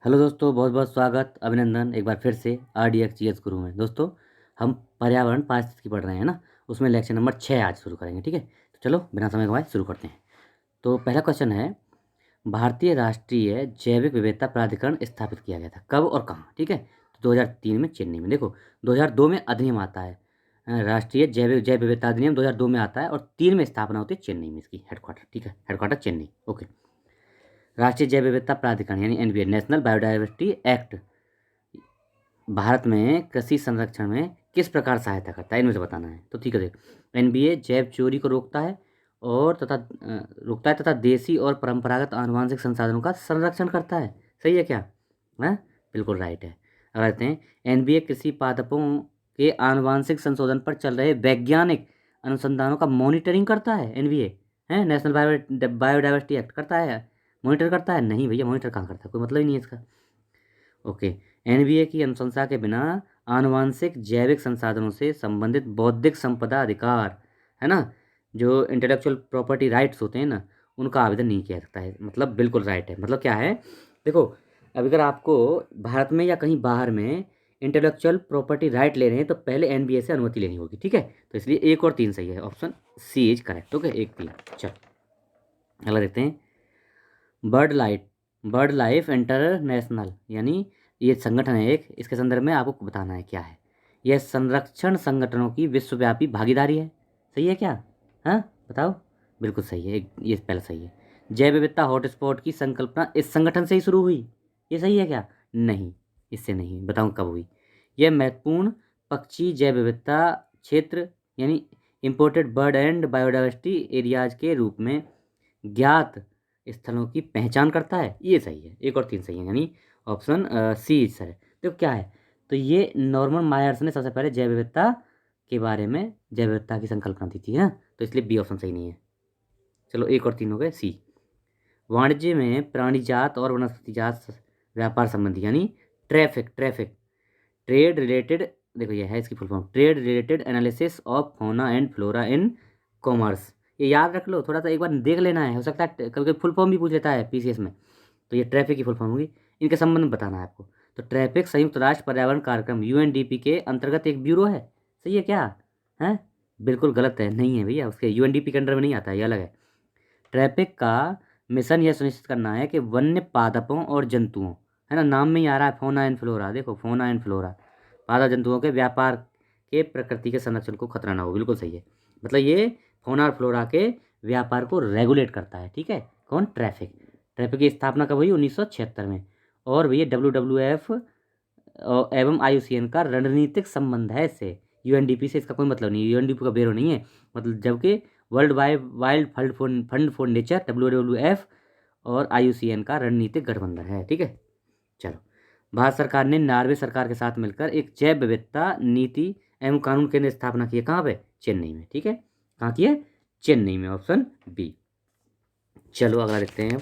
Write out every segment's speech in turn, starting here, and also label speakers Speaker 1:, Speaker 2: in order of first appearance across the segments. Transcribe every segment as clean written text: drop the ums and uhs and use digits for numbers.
Speaker 1: Hello दोस्तों, बहुत बहुत स्वागत, अभिनंदन एक बार फिर से RDX GS गुरु में। दोस्तों, हम पर्यावरण पारिस्थितिकी पढ़ रहे हैं ना, उसमें लेक्चर नंबर 6 आज शुरू करेंगे। ठीक है, तो चलो बिना समय गंवाए शुरू करते हैं। तो पहला क्वेश्चन है, भारतीय राष्ट्रीय जैविक विविधता प्राधिकरण स्थापित किया गया था कब और कहाँ? ठीक है, तो 2003 में चेन्नई में। देखो, 2002 में अधिनियम आता है, राष्ट्रीय जैव विविधता अधिनियम 2002 में आता है, और 3 में स्थापना होती है चेन्नई में इसकी हेडक्वार्टर। ठीक है, हेडक्वार्टर चेन्नई। ओके। राष्ट्रीय जैव विविधता प्राधिकरण यानी NBA, national biodiversity act, Bharat में कृषि संरक्षण में किस प्रकार सहायता करता है, इनमें से बताना है। तो ठीक है, देख, NBA जैव चोरी को रोकता है और तथा देसी और परंपरागत आनुवांशिक संसाधनों का संरक्षण करता है। सही है क्या? है, बिल्कुल राइट है। अब कहते हैं, NBA कृषि पादपों के आनुवांशिक संशोधन पर चल रहे वैज्ञानिक अनुसंधानों का मॉनिटरिंग करता है। NBA है, नेशनल बायोडाइवर्सिटी एक्ट करता है, मॉनिटर करता है? नहीं भैया, मॉनिटर कहाँ करता है, कोई मतलब ही नहीं है इसका। ओके। NBA की अनुशंसा के बिना आनुवांशिक जैविक संसाधनों से संबंधित बौद्धिक संपदा अधिकार, है ना, जो इंटेलेक्चुअल प्रॉपर्टी राइट्स होते हैं ना, उनका आवेदन नहीं किया सकता है। मतलब बिल्कुल राइट है। मतलब क्या है, देखो, अब अगर आपको भारत में या कहीं बाहर में इंटेलेक्चुअल प्रॉपर्टी राइट ले रहे हैं तो पहले NBA से अनुमति लेनी होगी। ठीक है, तो इसलिए 1 और 3 सही है, option C is correct. Okay, 1 3। चल अगला देखते हैं, बर्ड लाइफ इंटरनेशनल, यानी ये संगठन है एक, इसके संदर्भ में आपको बताना है क्या है। यह संरक्षण संगठनों की विश्वव्यापी भागीदारी है। सही है क्या? हाँ, बताओ। बिल्कुल सही है, ये पहला सही है। जैव विविधता हॉटस्पॉट की संकल्पना इस संगठन से ही शुरू हुई, ये सही है क्या? नहीं, इससे नहीं। बताऊँ कब हुई? यह महत्वपूर्ण पक्षी जैव विविधता क्षेत्र यानी imported bird and biodiversity areas के रूप में ज्ञात स्थलों की पहचान करता है। ये सही है, 1 और 3 सही है, यानी ऑप्शन C सर है। तो क्या है, तो ये नॉर्मन मायर्स ने सबसे पहले जैव विविधता के बारे में जैव विविधता की संकल्पना दी थी, है, तो इसलिए बी ऑप्शन सही नहीं है। चलो 1 और 3 हो गए। C, वाणिज्य में प्राणी जात और वनस्पति जात व्यापार संबंधी, यानी ट्रैफिक ट्रेड रिलेटेड, देखो ये है इसकी full form, trade related analysis of fauna and flora in commerce. ये याद रख लो, थोड़ा सा एक बार देख लेना है, हो सकता है कभी कभी फुल फॉर्म भी पूछ लेता है PCS में। तो ये ट्रैफिक की फुल फॉर्म होगी। इनके संबंध में बताना है आपको। तो ट्रैफिक संयुक्त राष्ट्र पर्यावरण कार्यक्रम UNDP के अंतर्गत एक ब्यूरो है। सही है क्या? है, बिल्कुल गलत है, नहीं है भैया, उसके UNDP के अंडर में नहीं आता है, ये अलग है। ट्रैफिक का मिशन यह सुनिश्चित करना है कि वन्य पादपों और जंतुओं, है ना, नाम में ही आ रहा है फौना एंड फ्लोरा, देखो फौना एंड फ्लोरा, पादप जंतुओं के व्यापार के प्रकृति के संरक्षण को खतरा ना हो। बिल्कुल सही है। मतलब ये फौना और फ्लोरा के व्यापार को रेगुलेट करता है। ठीक है, कौन? ट्रैफिक। ट्रैफिक की स्थापना कब हुई? 1976 में। और भैया WWF एवं IUCN का रणनीतिक संबंध है इससे। UNDP से इसका कोई मतलब नहीं है, UNDP का ब्यूरो नहीं है। मतलब जबकि world wild fund for nature WWF और IUCN का रणनीतिक गठबंधन है। ठीक है, चलो। भारत सरकार ने नॉर्वे सरकार के साथ मिलकर एक जैव विविधता नीति एवं कानून केंद्र की स्थापना की है। कहाँ पे? चेन्नई में। ठीक है, कहाँ की है? चेन्नई में, ऑप्शन B। चलो अगला देखते हैं,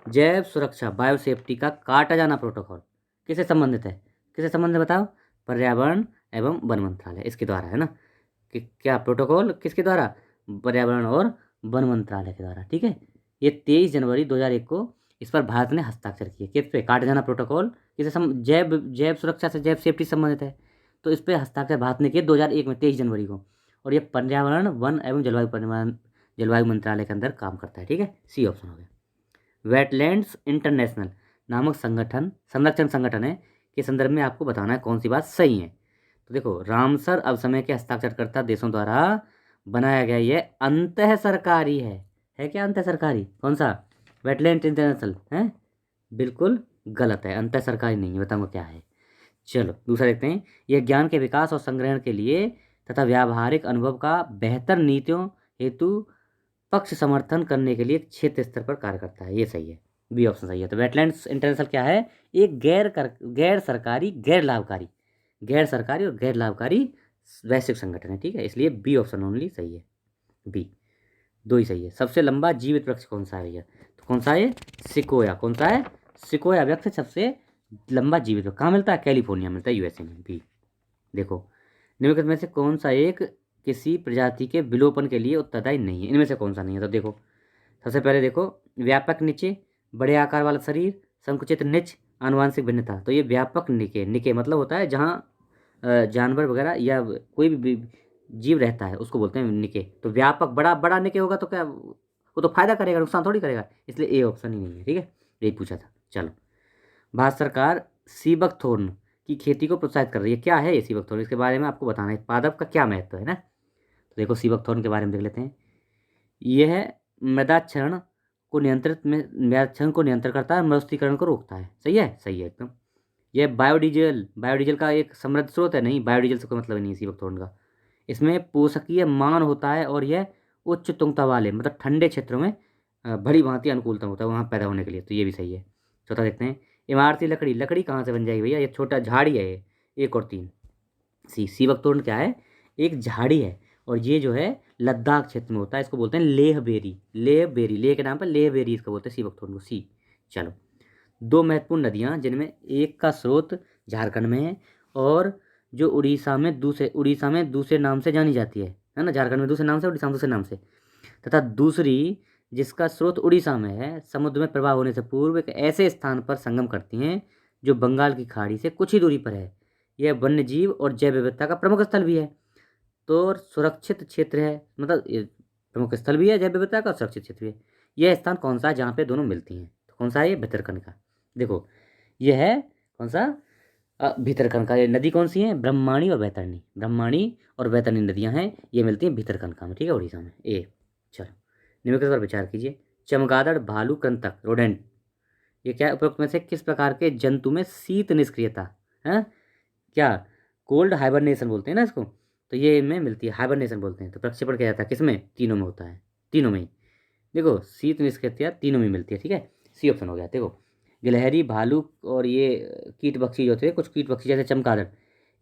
Speaker 1: जैव सुरक्षा बायो सेफ्टी का काटा जाना प्रोटोकॉल किससे संबंधित है? किससे संबंधित बताओ? पर्यावरण एवं वन मंत्रालय, इसके द्वारा है ना। कि क्या प्रोटोकॉल किसके द्वारा? पर्यावरण और वन मंत्रालय के द्वारा। ठीक है, ये 23 जनवरी 2001 को इस पर भारत ने हस्ताक्षर किए। किस पे? काटा जाना प्रोटोकॉल किसे जैव जैव सुरक्षा से, जैव सेफ्टी संबंधित है, तो इस पर हस्ताक्षर भारत ने किए 2001 में 23 जनवरी को। और ये पर्यावरण वन एवं जलवायु मंत्रालय के अंदर काम करता है। ठीक है, C ऑप्शन हो गया। वेटलैंड्स इंटरनेशनल नामक संरक्षण संगठन है के संदर्भ में आपको बताना है कौन सी बात सही है। तो देखो, रामसर अवसमय के हस्ताक्षरकर्ता देशों द्वारा बनाया गया ये अंतः सरकारी है क्या? अंतः सरकारी कौन सा? वेटलैंड इंटरनेशनल है, बिल्कुल गलत है, अंतः सरकारी नहीं है। बताऊंगा क्या है। चलो दूसरा देखते हैं, यह ज्ञान के विकास और संग्रहण के लिए तथा व्यावहारिक अनुभव का बेहतर नीतियों हेतु पक्ष समर्थन करने के लिए क्षेत्र स्तर पर कार्य करता है। ये सही है, B ऑप्शन सही है। तो वेटलैंड्स इंटरनेशनल क्या है? एक गैर सरकारी गैर सरकारी और गैर लाभकारी वैश्विक संगठन है। ठीक है, इसलिए B ऑप्शन ओनली सही है, B। दो ही सही है। सबसे लंबा जीवित वृक्ष कौन सा है भैया? तो कौन सा है? सिकोया। कौन सा है? सिकोया वृक्ष सबसे लंबा जीवित वृक्ष कहाँ मिलता है? कैलिफोर्निया मिलता है, USA में। B देखो, निम्नलिखित में से कौन सा एक किसी प्रजाति के विलोपन के लिए उत्तरदायी नहीं है? इनमें से कौन सा नहीं है? तो देखो, सबसे पहले देखो, व्यापक नीचे, बड़े आकार वाला शरीर, संकुचित निच, आनुवांशिक भिन्नता, तो ये व्यापक निके, निके मतलब होता है जहाँ जानवर वगैरह या कोई भी जीव रहता है उसको बोलते हैं निके। तो व्यापक बड़ा बड़ा निके होगा तो क्या वो तो फायदा करेगा, नुकसान थोड़ी करेगा, इसलिए ए ऑप्शन ही नहीं है। ठीक है, यही पूछा था। चलो, भारत सरकार सीबक थोर्न की खेती को प्रोत्साहित कर रही है। क्या है ये सीबक थोर्न, इसके बारे में आपको बताना है, पादप का क्या महत्व है ना। तो देखो सीबक थोर्न के बारे में देख लेते हैं। यह मृदाक्षरण को मृदाक्षरण को नियंत्रण करता है, मरुस्थलीकरण को रोकता है। सही है, सही है एकदम। यह बायोडीजल, बायोडीजल का एक समृद्ध स्रोत है। नहीं, बायोडीजल से कोई मतलब नहीं है सीबक थोर्न का। इसमें पोषकीय मान होता है और यह उच्च तुंगता वाले मतलब ठंडे क्षेत्रों में बड़ी भांति अनुकूलतम होता है वहाँ पैदा होने के लिए, तो ये भी सही है। चौथा देखते हैं, इमारती लकड़ी, लकड़ी कहाँ से बन जाएगी भैया, ये छोटा झाड़ी है ये। एक और तीन, सीबक तोरण क्या है, एक झाड़ी है और ये जो है लद्दाख क्षेत्र में होता है, इसको बोलते हैं लेह बेरी। लेह बेरी, लेह के नाम पर लेह बेरी इसको बोलते हैं सीबक तोरण को। सी। चलो, दो महत्वपूर्ण नदियाँ जिनमें एक का स्रोत झारखंड में है और जो उड़ीसा में दूसरे नाम से जानी जाती है ना, झारखंड में दूसरे नाम से, उड़ीसा में दूसरे नाम से, तथा दूसरी जिसका स्रोत उड़ीसा में है, समुद्र में प्रवाह होने से पूर्व एक ऐसे स्थान पर संगम करती हैं जो बंगाल की खाड़ी से कुछ ही दूरी पर है। यह वन्य जीव और जैव विविधता का प्रमुख स्थल भी है। तो सुरक्षित क्षेत्र है, मतलब ये प्रमुख स्थल भी है जैव विविधता का, सुरक्षित क्षेत्र भी है। यह स्थान कौन सा है जहाँ पे दोनों मिलती हैं, तो कौन सा है ये, भितरकनिका। देखो यह है कौन सा, भितरकनिका। ये नदी कौन सी है, ब्रह्माणी और बैतरणी। ब्रह्माणी और बैतरणी नदियाँ हैं, ये मिलती हैं भितरकनिका में। ठीक है, उड़ीसा में। ए। चलो, निम्नलिखित पर विचार कीजिए। चमगादड़, भालू, कृंतक, रोडेंट, ये क्या उपरोक्त में से किस प्रकार के जंतु में शीत निष्क्रियता है, क्या कोल्ड हाइबरनेशन बोलते हैं ना इसको, तो ये इनमें मिलती है, हाइबरनेशन बोलते हैं। तो प्रक्षेपण क्या जाता है, किसमें, तीनों में होता है, तीनों में ही। देखो शीत निष्क्रियता तीनों में मिलती है। ठीक है, सी ऑप्शन हो गया। देखो गिलहरी, भालू और ये कीट पक्षी जो थे, कुछ कीट पक्षी जैसे चमगादड़,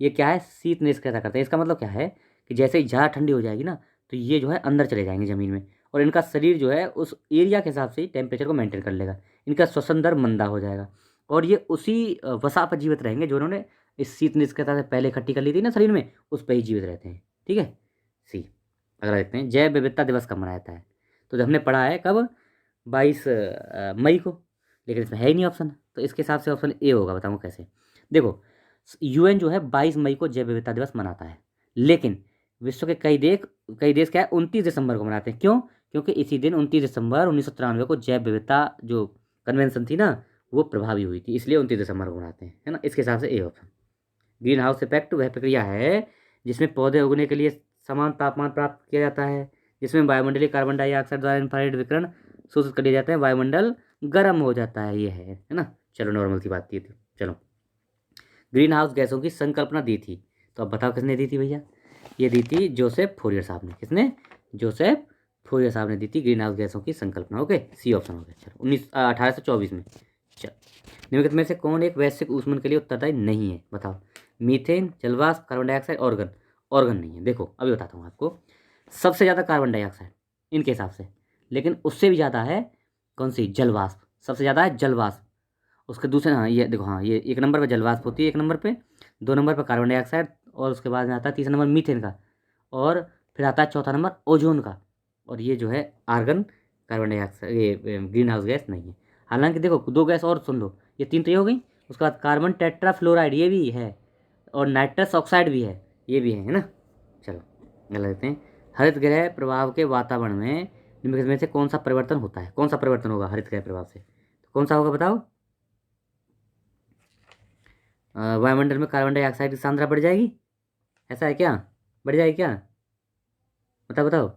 Speaker 1: ये क्या है, शीत निष्क्रियता करते हैं। इसका मतलब क्या है कि जैसे ही ज़्यादा ठंडी हो जाएगी ना, तो ये जो है अंदर चले जाएंगे ज़मीन में, और इनका शरीर जो है उस एरिया के हिसाब से टेम्परेचर को मेंटेन कर लेगा। इनका श्वसन दर मंदा हो जाएगा और ये उसी वसा पर जीवित रहेंगे जो उन्होंने इस शीत निष्क्रियता से पहले इकट्ठी कर ली थी ना शरीर में, उस पर ही जीवित रहते हैं। ठीक है, सी। अगला देखते हैं, जैव विविधता दिवस कब मनाया जाता है। तो हमने पढ़ा है कब, 22 मई को, लेकिन इसमें है ही नहीं ऑप्शन, तो इसके हिसाब से ऑप्शन ए होगा। बताऊँ कैसे, देखो यूएन जो है 22 मई को जैव विविधता दिवस मनाता है, लेकिन विश्व के कई देश क्या है 29 दिसंबर को मनाते हैं। क्यों, क्योंकि इसी दिन 29 दिसंबर 1993 को जैव विविधता जो कन्वेंशन थी ना वो प्रभावी हुई थी, इसलिए 29 दिसंबर को मनाते हैं, है ना। इसके हिसाब से A option. Green house effect वह प्रक्रिया है जिसमें पौधे उगने के लिए समान तापमान प्राप्त किया जाता है, जिसमें वायुमंडलीय कार्बन डाइऑक्साइड द्वारा इंफ्रारेड विकिरण शोषित कर लिए जाते हैं, वायुमंडल गर्म हो जाता है, ये है ना। चलो, नॉर्मल सी बात ये थी। चलो, ग्रीन हाउस गैसों की संकल्पना दी थी, तो अब बताओ किसने दी थी भैया, ये दी थी जोसेफ फोरियर साहब ने। किसने, जोसेफ फोरियर साहब ने दी थी ग्रीन हाउस गैसों की संकल्पना। ओके, सी ऑप्शन हो गया। चलो, 1824 में। चलो, निम्नलिखित में से कौन एक वैश्विक ऊष्मन के लिए उत्तरदायी नहीं है, बताओ। मीथेन, जलवाष्प, कार्बन डाइऑक्साइड, ऑर्गन। ऑर्गन नहीं है। देखो अभी बताता हूँ आपको, सबसे ज़्यादा कार्बन डाइऑक्साइड इनके हिसाब से, लेकिन उससे भी ज़्यादा है कौन सी, जलवाष्प। सबसे ज़्यादा है जलवाष्प, उसके दूसरे, हाँ ये देखो, हाँ ये एक नंबर पर जलवाष्प होती है, एक नंबर पे, दो नंबर पर कार्बन डाइऑक्साइड, और उसके बाद में आता है तीसरा नंबर मीथेन का, और फिर आता है चौथा नंबर ओजोन का, और ये जो है आर्गन, कार्बन डाइऑक्साइड, ये ग्रीन हाउस गैस नहीं है। हालांकि देखो दो गैस और सुन लो, ये तीन तो ये हो गई, उसके बाद कार्बन टेट्राफ्लोराइड ये भी है, और नाइट्रस ऑक्साइड भी है, ये भी है ना। चलो अगला देखते हैं, हरित गृह प्रभाव के वातावरण में निम्नलिखित में से कौन सा परिवर्तन होता है, कौन सा परिवर्तन होगा हरित गृह प्रभाव से, तो कौन सा होगा बताओ। वायुमंडल में कार्बन डाइऑक्साइड की सांद्रता बढ़ जाएगी, ऐसा है क्या, बढ़ जाएगी क्या, बताओ बताओ।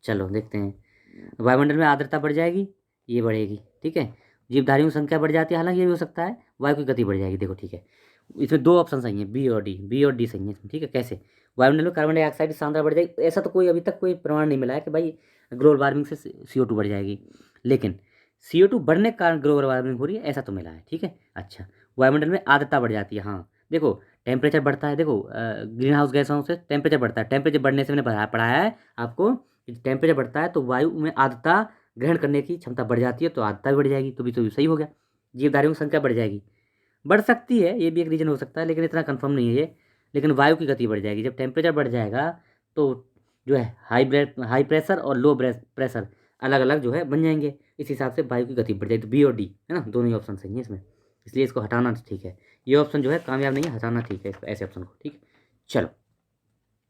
Speaker 1: चलो देखते हैं, वायुमंडल में आर्द्रता बढ़ जाएगी, ये बढ़ेगी। ठीक है, जीवधारियों की संख्या बढ़ जाती है, हालांकि ये भी हो सकता है, वायु की गति बढ़ जाएगी। देखो ठीक है, इसमें दो ऑप्शन सही हैं, बी और डी, बी और डी सही है इसमें। ठीक है, कैसे, वायुमंडल में कार्बन डाइऑक्साइड की सांद्रता बढ़ जाएगी, ऐसा तो कोई अभी तक कोई प्रमाण नहीं मिला है कि भाई ग्लोबल वार्मिंग से CO2 बढ़ जाएगी, लेकिन CO2 बढ़ने के कारण ग्लोबल वार्मिंग हो रही है, ऐसा तो मिला है। ठीक है, अच्छा, वायुमंडल में आर्द्रता बढ़ जाती है, हाँ देखो टेम्परेचर बढ़ता है, देखो ग्रीन हाउस गैसों से टेम्परेचर बढ़ता है, टेम्परेचर बढ़ने से मैंने पढ़ाया है आपको, टेम्परेचर बढ़ता है तो वायु में आर्द्रता ग्रहण करने की क्षमता बढ़ जाती है, तो आर्द्रता भी बढ़ जाएगी, तो भी सही हो गया। जीवधारियों की संख्या बढ़ जाएगी, बढ़ सकती है, ये भी एक रीजन हो सकता है, लेकिन इतना कंफर्म नहीं है ये। लेकिन वायु की गति बढ़ जाएगी, जब टेम्परेचर बढ़ जाएगा तो जो है हाई प्रेशर और लो प्रेशर अलग अलग जो है बन जाएंगे, इस हिसाब से वायु की गति बढ़ जाएगी। तो बी और डी है ना, दोनों ही ऑप्शन सही है इसमें, इसलिए इसको हटाना ठीक है। ये ऑप्शन जो है कामयाब नहीं है, हटाना ठीक है इसको, ऐसे ऑप्शन को। ठीक, चलो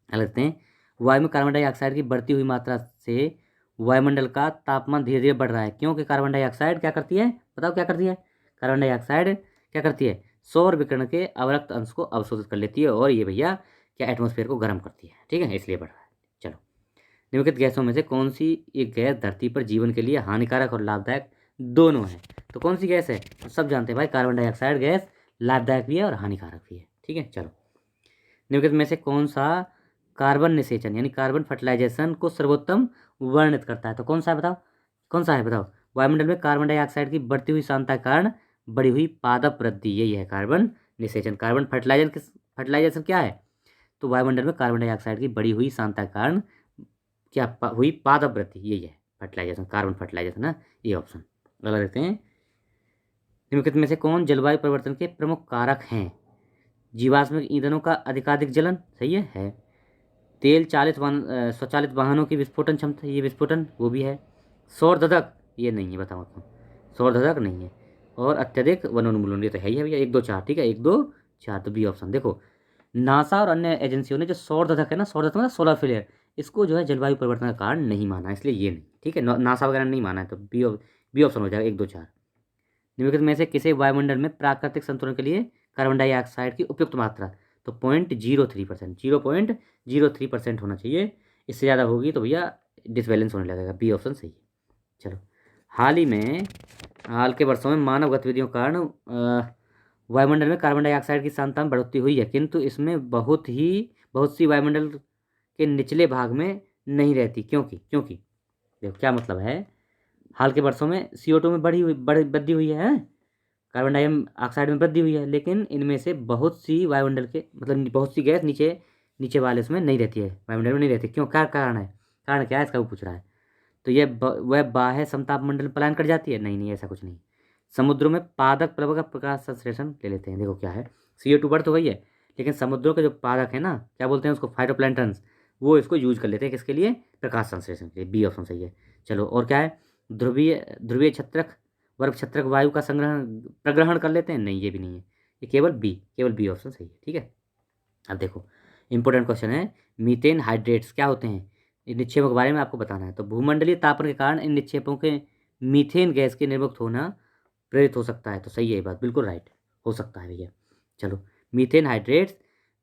Speaker 1: आगे देखते हैं। वायु में कार्बन डाइऑक्साइड की बढ़ती हुई मात्रा से वायुमंडल का तापमान धीरे धीरे बढ़ रहा है, क्योंकि कार्बन डाइऑक्साइड क्या करती है, बताओ क्या करती है? कार्बन डाइऑक्साइड क्या करती है? सौर विकिरण के अवरक्त अंश को अवशोषित कर लेती है, और ये भैया क्या एटमॉस्फेयर को गर्म करती है। ठीक है, इसलिए बढ़ रहा है। चलो, निम्नलिखित गैसों में से कौन सी एक गैस धरती पर जीवन के लिए हानिकारक और लाभदायक दोनों है? तो कौन सी गैस है? सब जानते हैं भाई, कार्बन डाइऑक्साइड गैस लाभदायक भी है और हानिकारक भी है। ठीक है, चलो, निम्नलिखित में से कौन सा कार्बन निषेचन यानी कार्बन फर्टिलाइजेशन को सर्वोत्तम वर्णित करता है? तो कौन सा है बताओ, कौन सा है बताओ? वायुमंडल में कार्बन डाइऑक्साइड की बढ़ती हुई सांद्रता के कारण बढ़ी हुई पादप वृद्धि, यही है कार्बन निषेचन। कार्बन फर्टिलाइजेशन क्या है? तो वायुमंडल में कार्बन डाइऑक्साइड की बढ़ी हुई सांद्रता के कारण क्या हुई? पादप वृद्धि, यही है फर्टिलाइजेशन, कार्बन फर्टिलाइजेशन है ये ऑप्शन। अगला देखते हैं। निम्नलिखित में से कौन जलवायु परिवर्तन के प्रमुख कारक हैं? जीवाश्म ईंधनों का अधिकाधिक जलन, सही है। तेल चालित स्वचालित वाहनों की विस्फोटन क्षमता, ये विस्फोटन वो भी है। सौरधदक, ये नहीं है, बताओ आपको, सौरधदक नहीं है। और अत्यधिक वनोन्मूलन, ये तो है ही है भैया, 1 2 4। ठीक है, 1 2 4, तो बी ऑप्शन। देखो, नासा और अन्य एजेंसियों ने जो सौरधदक है ना, सौरधदक मतलब सोलर फ्लेयर, इसको जो है जलवायु परिवर्तन का कारण नहीं माना, इसलिए ये नहीं। ठीक है, नासा वगैरह नहीं माना है, तो बी ऑप्शन हो जाएगा, 1 2 4। निम्नलिखित में से किसे वायुमंडल में प्राकृतिक संतुलन के लिए कार्बन डाइऑक्साइड की उपयुक्त मात्रा? तो 0.03%, 0.03% होना चाहिए, इससे ज़्यादा होगी तो भैया डिसबैलेंस होने लगेगा। बी ऑप्शन सही है। चलो, हाल के वर्षों में मानव गतिविधियों के कारण वायुमंडल में कार्बन डाइऑक्साइड की सांद्रता में बढ़ोतरी हुई है, किंतु इसमें बहुत सी वायुमंडल के निचले भाग में नहीं रहती। क्योंकि देखो क्या मतलब है, हाल के वर्षों में CO2 में वृद्धि हुई है, कार्बन डाइऑक्साइड में वृद्धि हुई है, लेकिन इनमें से बहुत सी वायुमंडल के मतलब बहुत सी गैस नीचे नीचे वाले उसमें नहीं रहती है, वायुमंडल में नहीं रहती। क्यों, क्या कारण है? कारण क्या है इसका, वो पूछ रहा है। तो ये वह बाह्य समताप मंडल में पलायन कर जाती है? नहीं, ऐसा कुछ नहीं। समुद्रों में पादक प्लवक का प्रकाश संश्लेषण ले लेते हैं। देखो क्या है, CO2 बढ़ तो गई है, लेकिन समुद्रों के जो पादक है ना, क्या बोलते हैं उसको, फाइटोप्लैंक्टन्स, वो इसको यूज कर लेते हैं किसके लिए? प्रकाश संश्लेषण के लिए। बी ऑप्शन सही है। चलो, और क्या है? ध्रुवीय छत्रक वर्ग छत्रक वायु का प्रग्रहण कर लेते हैं? नहीं, ये भी नहीं है, ये केवल बी ऑप्शन सही है। ठीक है, अब देखो इंपॉर्टेंट क्वेश्चन है, मीथेन हाइड्रेट्स क्या होते हैं? इन निक्षेपों के बारे में आपको बताना है। तो भूमंडलीय तापन के कारण इन निक्षेपों के मीथेन गैस के निर्मुक्त होना प्रेरित हो सकता है। तो सही है ये बात, बिल्कुल राइट, हो सकता है भैया। चलो, मीथेन हाइड्रेट्स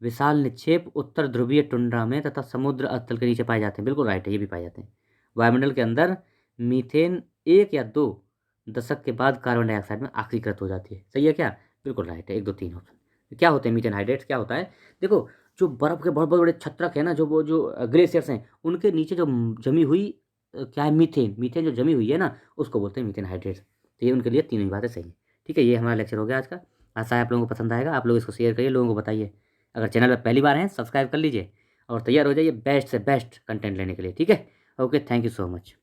Speaker 1: विशाल निक्षेप उत्तर ध्रुवीय टुंड्रा में तथा समुद्र अतल के नीचे पाए जाते हैं। बिल्कुल राइट है, ये भी पाए जाते हैं। वायुमंडल के अंदर मीथेन 1 या 2 दशक के बाद कार्बन डाइऑक्साइड में आक्सीकृत हो जाती है। सही है क्या? बिल्कुल राइट है, 1 2 3 ऑप्शन। क्या होते हैं मीथेन हाइड्रेट्स? क्या होता है? देखो, जो बर्फ़ के बहुत बड़े बड़े छत्रक है ना, जो ग्लेशियर्स हैं, उनके नीचे जो जमी हुई क्या है, मीथेन जो जमी हुई है ना, उसको बोलते हैं मीथेन हाइड्रेट्स। तो ये उनके लिए तीनों ही बातें सही हैं। ठीक है, ये हमारा लेक्चर हो गया आज का। आशा है आप लोगों को पसंद आएगा। आप लोग इसको शेयर करिए, लोगों को बताइए। अगर चैनल पर पहली बार हैं, सब्सक्राइब कर लीजिए और तैयार हो जाइए बेस्ट से बेस्ट कंटेंट लेने के लिए। ठीक है, okay, thank you so much.